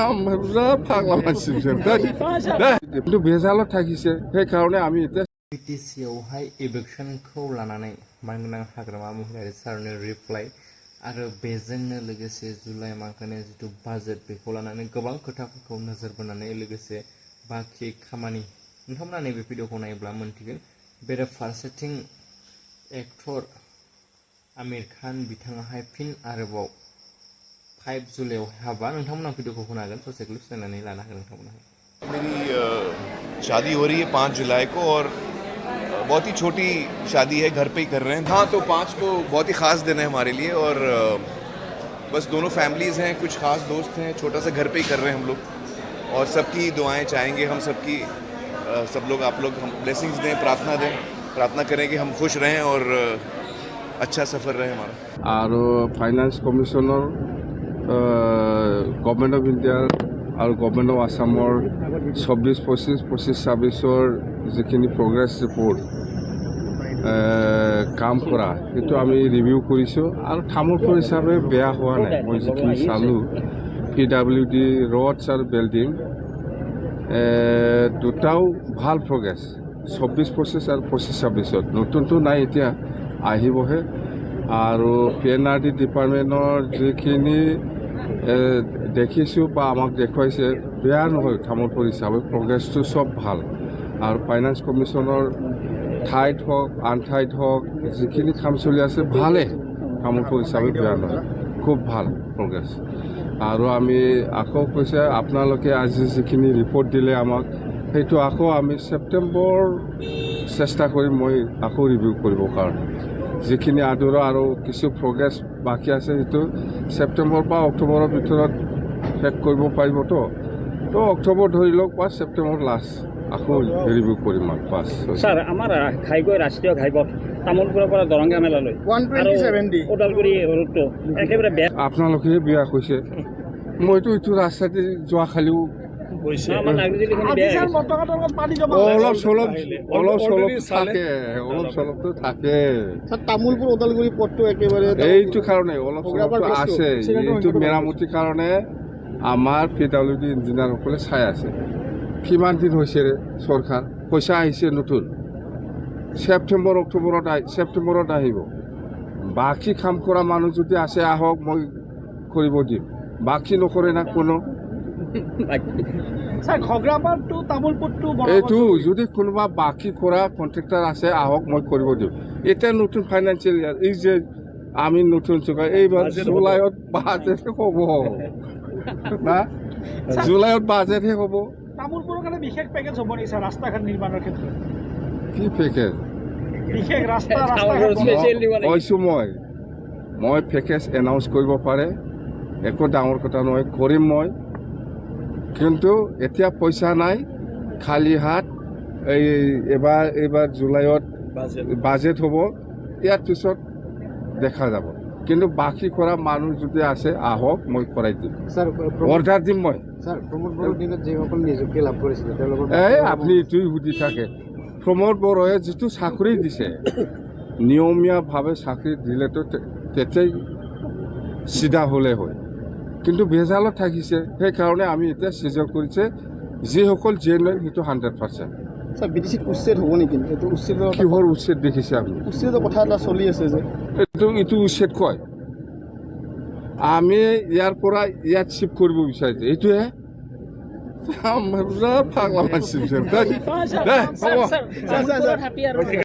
আমৰা পাগলা মানসি কিন্তু ভেজালত থাকিছে সেইকাৰণে আমি এতিয়া बिटिसियावहाय इभेक्सनखौ लानानै मानगोनां हाग्रामा महिलारि सारनो रिप्लाइ आरो बेजोंनो लोगोसे जुलाइ मांखोनि जिथु बाजेट बेखौ लानानै गोबां खोथाफोरखौ नोजोर बोनानै लोगोसे बाखि खामानि नोंथांमोना नैबे भिडिअखौ नायोब्ला मोनथिगोन बेराफारसेथिं एक्टर आमिर खान बिथाङाहाय फिन आरोबाव 5 जुलाइयाव हाबा नोंथांमोना भिडिअखौ होनो हागोन ससे क्लिप्स नायनानै लानो हागोन नोंथांमोना मेरी शादी हो रही है 5 जुलाई को और बहुत ही छोटी शादी है घर पे ही कर रहे हैं हाँ तो 5 को बहुत ही ख़ास दिन है हमारे लिए और बस दोनों फैमिलीज़ हैं कुछ ख़ास दोस्त हैं छोटा सा घर पे ही कर रहे हैं हम लोग और सबकी दुआएं चाहेंगे हम सबकी सब लोग आप लोग हम ब्लेसिंग्स दें प्रार्थना करें कि हम खुश रहें और अच्छा सफ़र रहे हमारा আৰু ফাইনেন্স কমিশ্যনৰ গভৰ্ণমেণ্ট অফ ইণ্ডিয়াৰ আৰু গভৰ্ণমেণ্ট অফ আছামৰ 24-25-26-26 যিখিনি প্ৰগ্ৰেছ ৰিপৰ্ট কাম কৰা সেইটো আমি ৰিভিউ কৰিছোঁ আৰু তামোলপুৰ হিচাপে বেয়া হোৱা নাই মই যিখিনি চালোঁ PWD ৰোডছ আৰু বিল্ডিং দুটাও ভাল প্ৰগ্ৰেছ 24-25 আৰু 25-26 নতুনটো নাই এতিয়া আহিবহে আৰু PNRD ডিপাৰ্টমেণ্টৰ যিখিনি দেখিছোঁ বা আমাক দেখুৱাইছে বেয়া নহয় তামোলপুৰ হিচাপে প্ৰগ্ৰেছটো চব ভাল আৰু ফাইনেন্স কমিশ্যনৰ ঠাইত হওক আন ঠাইত হওক যিখিনি কাম চলি আছে ভালে তামোলপুৰ হিচাপে বেয়া নহয় খুব ভাল প্ৰগ্ৰেছ আৰু আমি আকৌ কৈছে আপোনালোকে আজি যিখিনি ৰিপৰ্ট দিলে আমাক সেইটো আকৌ আমি ছেপ্টেম্বৰ চেষ্টা কৰিম মই আকৌ ৰিভিউ কৰিবৰ কাৰণে যিখিনি আদৰা আৰু কিছু প্ৰগ্ৰেছ বাকী আছে সেইটো ছেপ্টেম্বৰ বা অক্টোবৰৰ ভিতৰত শেষ কৰিব পাৰিবতো তো অক্টোবৰ ধৰি লওক বা ছেপ্টেম্বৰ লাষ্ট আকৌ ৰিভিউ কৰিম আৰু বাছ স্যাৰ আমাৰ ঘাইকৈ ৰাষ্ট্ৰীয় ঘাইপথ তামোলপুৰৰ পৰা দৰংগা মেলালৈ 127 ওদালগুৰি ৰোডটো একেবাৰে বেয়া আপোনালোকে বিয়া কৈছে মইতো এইটো ৰাস্তাতে যোৱা খালিও আমাৰ নাগৰিকখিনি বেয়া অলপ চলপ চলপটো থাকে তামোলপুৰ ওদালগুৰি পথটো একেবাৰে এইটো কাৰণে অলপ চলপটো আছে এইটো মেৰামতিৰ কাৰণে আমাৰ PWD ইঞ্জিনিয়াৰসকলে চাই আছে কিমান দিন হৈছে চৰকাৰ পইচা আহিছে নতুন ছেপ্টেম্বৰত আহিব বাকী কাম কৰা মানুহ যদি আছে আহক মই কৰিব দিম বাকী নকৰে না কোনো এইটো যদি কোনোবা বাকী কৰা কণ্ট্ৰেক্টাৰ আছে আহক মই কৰিব দিম এতিয়া নতুন ফাইনেন্সিয়েল ইয়াৰ এই যে আমি নতুন চৰকাৰ এইবাৰ জুলাইত বাজেটহে হ'ব না জুলাইত বাজেটহে হ'ব তামোলপুৰৰ কাৰণে বিশেষ পেকেজ হ'ব নেকি স্যাৰ ৰাস্তা ঘাট নিৰ্মাণৰ ক্ষেত্ৰত কি পেকেজ বিশেষ ৰাস্তা কৈছোঁ মই পেকেজ এনাউন্স কৰিব পাৰে একো ডাঙৰ কথা নহয় কৰিম মই কিন্তু এতিয়া পইচা নাই খালী হাত এইবাৰ জুলাইত বাজেট হ'ব ইয়াৰ পিছত দেখা যাব কিন্তু বাকী কৰা মানুহ যদি আছে আহক মই কৰাই দিম অৰ্ডাৰ দিম মই আপুনি এইটোৱে সুধি থাকে প্ৰমোদ বড়োৱে যিটো চাকৰি দিছে নিয়মীয়াভাৱে চাকৰি দিলেতো তেতিয়াই চিধা হ'লে হয় কিন্তু ভেজালত থাকিছে সেইকাৰণে আমি এতিয়া চিজন কৰিছে যিসকল জেনুৱেন সেইটো 100%। বিটিচিত উচ্ছেদ হ'ব নেকি এইটো উচ্ছেদৰ কিহৰ উচ্ছেদ দেখিছে আপুনি উচ্ছেদৰ কথা এটা চলি আছে যে এইটো উচ্ছেদ কয় আমি ইয়াৰ পৰা ইয়াত চিফ্ট কৰিব বিচাৰিছোঁ এইটোহে পাগলা মানছি